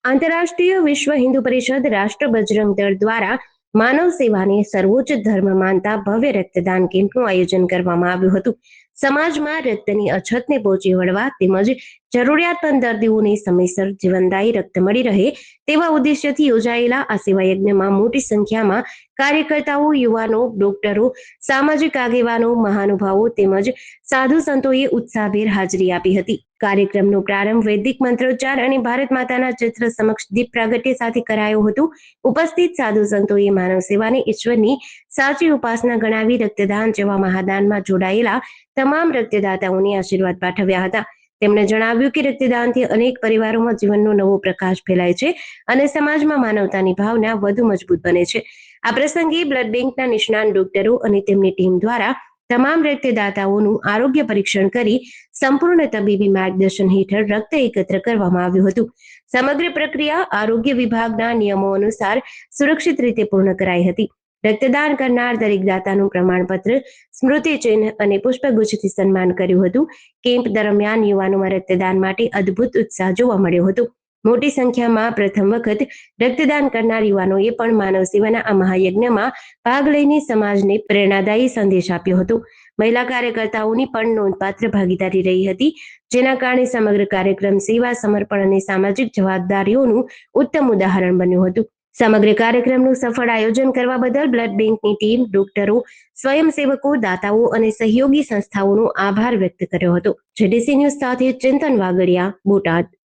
આંતરરાષ્ટ્રીય વિશ્વ હિન્દુ પરિષદ રાષ્ટ્ર બજરંગ દળ દ્વારા માનવ સેવાને સર્વોચ્ચ ધર્મ માનતા ભવ્ય રક્તદાન કેમ્પનું આયોજન કરવામાં આવ્યું હતું. સમાજમાં રક્તની અછતને પહોંચી વળવા તેમજ જરૂરિયાતમંદ દર્દીઓને સમયસર જીવનદાયી રક્ત મળી રહે તેવા ઉદ્દેશ્યથી યોજાયેલા આ સેવા યજ્ઞમાં મોટી સંખ્યામાં કાર્યકર્તાઓ, યુવાનો, ડોક્ટરો, સામાજિક આગેવાનો, મહાનુભાવો તેમજ સાધુ સંતોએ ઉત્સાહભેર હાજરી આપી હતી. કાર્યક્રમનો પ્રારંભ વૈદિક મંત્રોચ્ચાર અને ભારત માતાના ચિત્ર સમક્ષ દીપ પ્રાગટ્ય સાથે કરાયો હતો. ઉપસ્થિત સાધુ સંતોએ માનવ સેવાને ઈશ્વરની સાચી ઉપાસના ગણાવી રક્તદાન જેવા મહાદાનમાં જોડાયેલા તમામ રક્તદાતાઓને આશીર્વાદ પાઠવ્યા હતા. તેમણે જણાવ્યું કે રક્તદાનથી અનેક પરિવારોમાં જીવનનો નવો પ્રકાશ ફેલાય છે અને સમાજમાં માનવતાની ભાવના વધુ મજબૂત બને છે. આ પ્રસંગે બ્લડ બેંકના નિષ્ણાત ડોક્ટરો અને તેમની ટીમ દ્વારા તમામ રક્તદાતાઓનું આરોગ્ય પરીક્ષણ કરી સંપૂર્ણ તબીબી માર્ગદર્શન હેઠળ રક્ત એકત્ર કરવામાં આવ્યું હતું. સમગ્ર પ્રક્રિયા આરોગ્ય વિભાગના નિયમો અનુસાર સુરક્ષિત રીતે પૂર્ણ કરાઈ હતી. રક્તદાન કરનાર દરેક દાતાનું પ્રમાણપત્ર, સ્મૃતિચિહ્ન અને પુષ્પગુચ્છથી સન્માન કર્યું હતું. કેમ્પ દરમિયાન યુવાનોમાં રક્તદાન માટે અદ્ભુત ઉત્સાહ જોવા મળ્યો હતો. મોટી સંખ્યામાં પ્રથમ વખત રક્તદાન કરનાર યુવાનોએ પણ માનવ સેવાના આ મહાયજ્ઞમાં ભાગ લઈને સમાજને પ્રેરણાદાયી સંદેશ આપ્યો હતો. મહિલા કાર્યકર્તાઓની પણ નોંધપાત્ર ભાગીદારી રહી હતી, જેના કારણે સમગ્ર કાર્યક્રમ સેવા, સમર્પણ અને સામાજિક જવાબદારીઓનું ઉત્તમ ઉદાહરણ બન્યું હતું. સમગ્ર કાર્યક્રમનું સફળ આયોજન કરવા બદલ બ્લડ બેંકની ટીમ, ડોક્ટરો, સ્વયંસેવકો, દાતાઓ અને સહયોગી સંસ્થાઓનો આભાર વ્યક્ત કર્યો હતો. જેડીસી ન્યૂઝ સાથે ચિંતન વાગડિયા, બોટાદ.